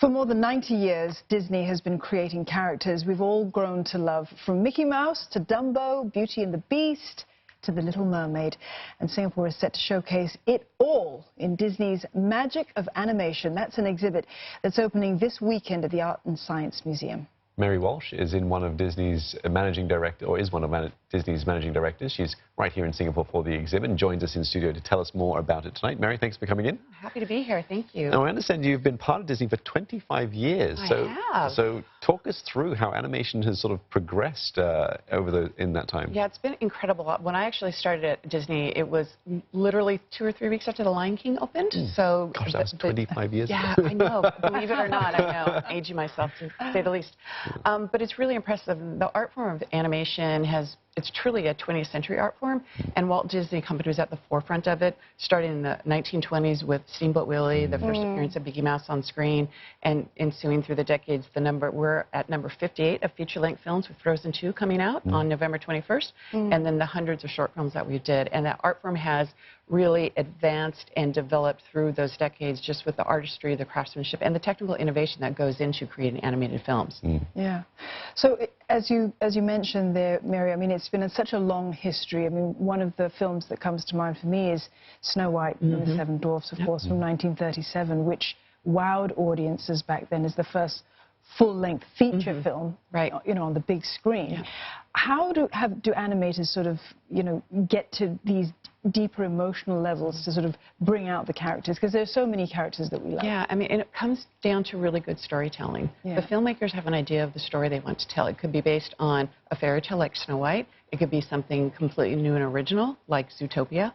For more than 90 years, Disney has been creating characters we've all grown to love, from Mickey Mouse to Dumbo, Beauty and the Beast to The Little Mermaid. And Singapore is set to showcase it all in Disney's Magic of Animation. That's an exhibit that's opening this weekend at the ArtScience Museum. Mary Walsh is one of Disney's managing directors. She's right here in Singapore for the exhibit and joins us in studio to tell us more about it tonight. Mary, thanks for coming in. Happy to be here. Thank you. Now, I understand you've been part of Disney for 25 years. I have. So talk us through how animation has sort of progressed in that time. Yeah, it's been incredible. When I actually started at Disney, it was literally 2 or 3 weeks after The Lion King opened. So gosh, that was 25 years yeah, ago. I know. Believe it or not, I know. I'm aging myself, to say the least. But it's really impressive. The art form of animation it's truly a 20th century art form, and Walt Disney Company was at the forefront of it, starting in the 1920s with Steamboat Willie, the first appearance of Mickey Mouse on screen, and ensuing through the decades. We're at number 58 of feature-length films, with Frozen 2 coming out on November 21st, and then the hundreds of short films that we did. And that art form has really advanced and developed through those decades, just with the artistry, the craftsmanship, and the technical innovation that goes into creating animated films. Yeah. So as you mentioned there, Mary, I mean, it's been such a long history. I mean, one of the films that comes to mind for me is Snow White and the Seven Dwarfs, of course, from 1937, which wowed audiences back then as the first full-length feature film, right, you know, on the big screen. Yeah. How do animators sort of, you know, get to these deeper emotional levels to sort of bring out the characters? Because there's so many characters that we love. Yeah, I mean, and it comes down to really good storytelling. Yeah. The filmmakers have an idea of the story they want to tell. It could be based on a fairy tale like Snow White. It could be something completely new and original like Zootopia.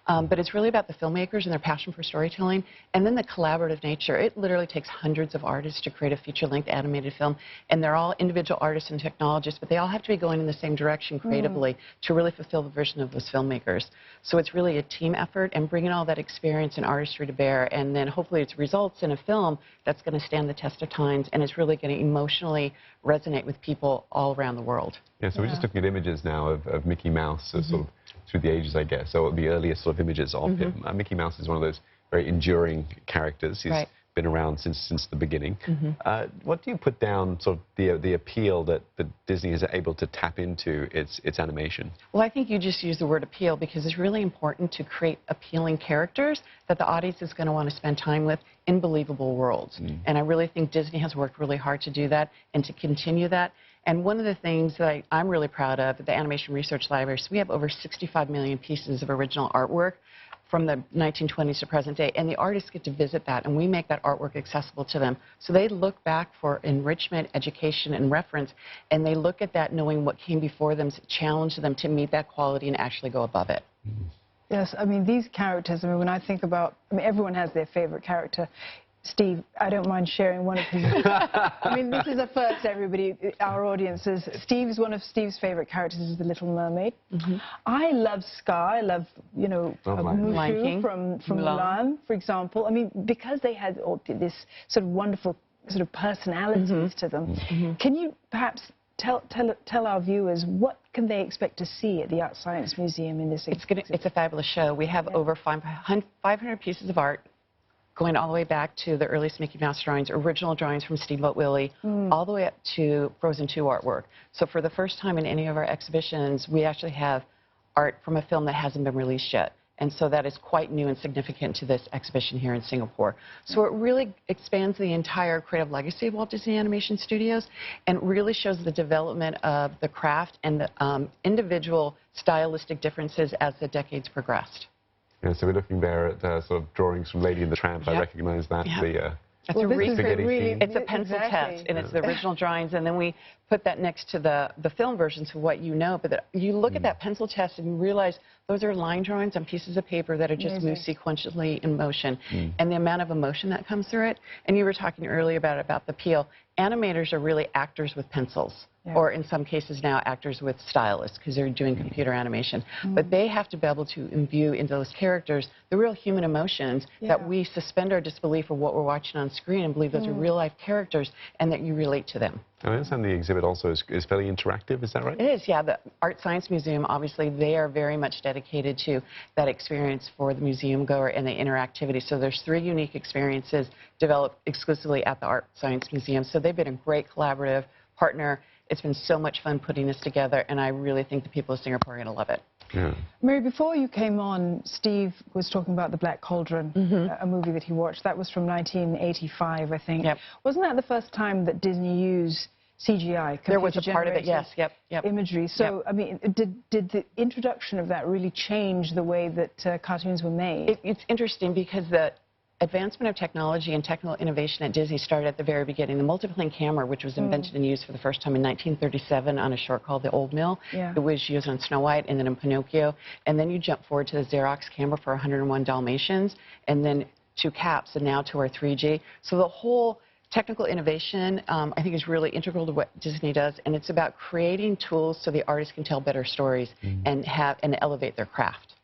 But it's really about the filmmakers and their passion for storytelling, and then the collaborative nature. It literally takes hundreds of artists to create a feature-length animated film, and they're all individual artists and technologists, but they all have to be going in the same direction creatively to really fulfill the vision of those filmmakers. So it's really a team effort, and bringing all that experience and artistry to bear, and then hopefully it results in a film that's going to stand the test of times, and it's really going to emotionally resonate with people all around the world. Yeah, so we're just looking at images now of Mickey Mouse, sort of through the ages, I guess, so the earliest sort of images of him. Mickey Mouse is one of those very enduring characters. He's been around since the beginning. What do you put down sort of the appeal that Disney is able to tap into its animation? Well, I think you just use the word appeal because it's really important to create appealing characters that the audience is going to want to spend time with in believable worlds. And I really think Disney has worked really hard to do that and to continue that. And one of the things that I'm really proud of at the Animation Research Library is we have over 65 million pieces of original artwork from the 1920s to present day, and the artists get to visit that, and we make that artwork accessible to them. So they look back for enrichment, education, and reference, and they look at that knowing what came before them to challenge them to meet that quality and actually go above it. Yes, I mean, these characters, I mean, when I think about, I mean, everyone has their favorite character. Steve, I don't mind sharing one of his. I mean, this is a first, everybody, our audiences. One of Steve's favorite characters is the Little Mermaid. I love Scar. I love, you know, Mushu from Mulan, for example. I mean, because they had all this sort of wonderful sort of personalities to them. Can you perhaps tell our viewers what can they expect to see at the ArtScience Museum in this exhibit? It's a fabulous show. We have over 500 pieces of art, going all the way back to the earliest Mickey Mouse drawings, original drawings from Steamboat Willie, all the way up to Frozen 2 artwork. So for the first time in any of our exhibitions, we actually have art from a film that hasn't been released yet. And so that is quite new and significant to this exhibition here in Singapore. So it really expands the entire creative legacy of Walt Disney Animation Studios and really shows the development of the craft and the individual stylistic differences as the decades progressed. Yeah, so we're looking there at sort of drawings from Lady and the Tramp. I recognize that. It's a pencil test, and it's the original drawings, and then we put that next to the film versions of what you know. But you look at that pencil test and you realize those are line drawings on pieces of paper that are just moved sequentially in motion, and the amount of emotion that comes through it. And you were talking earlier about the appeal. Animators are really actors with pencils. Or in some cases now actors with stylists because they're doing computer animation. But they have to be able to imbue in those characters the real human emotions that we suspend our disbelief of what we're watching on screen and believe those are real life characters and that you relate to them. I understand the exhibit also is fairly interactive, is that right? It is, yeah. The ArtScience Museum, obviously, they are very much dedicated dedicated to that experience for the museum goer and the interactivity. So there's 3 unique experiences developed exclusively at the ArtScience Museum. So they've been a great collaborative partner. It's been so much fun putting this together, and I really think the people of Singapore are going to love it. Yeah. Mary, before you came on, Steve was talking about The Black Cauldron, a movie that he watched. That was from 1985, I think. Yep. Wasn't that the first time that Disney used CGI, there was a part of it, yes. Yep. Imagery. So, I mean, did the introduction of that really change the way that cartoons were made? It's interesting because the advancement of technology and technical innovation at Disney started at the very beginning. The multiplane camera, which was invented and used for the first time in 1937 on a short called The Old Mill. Yeah. It was used on Snow White and then in Pinocchio. And then you jump forward to the Xerox camera for 101 Dalmatians, and then to CAPS, and now to our 3G. So the whole technical innovation, I think, is really integral to what Disney does, and it's about creating tools so the artists can tell better stories and elevate their craft.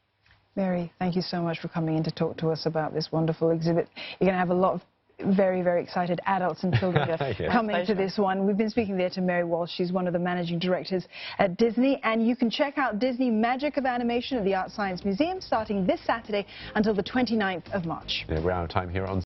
Mary, thank you so much for coming in to talk to us about this wonderful exhibit. You're going to have a lot of very, very excited adults and children coming to this one. We've been speaking there to Mary Walsh. She's one of the managing directors at Disney. And you can check out Disney Magic of Animation at the ArtScience Museum starting this Saturday until the 29th of March. Yeah, we're out of time here on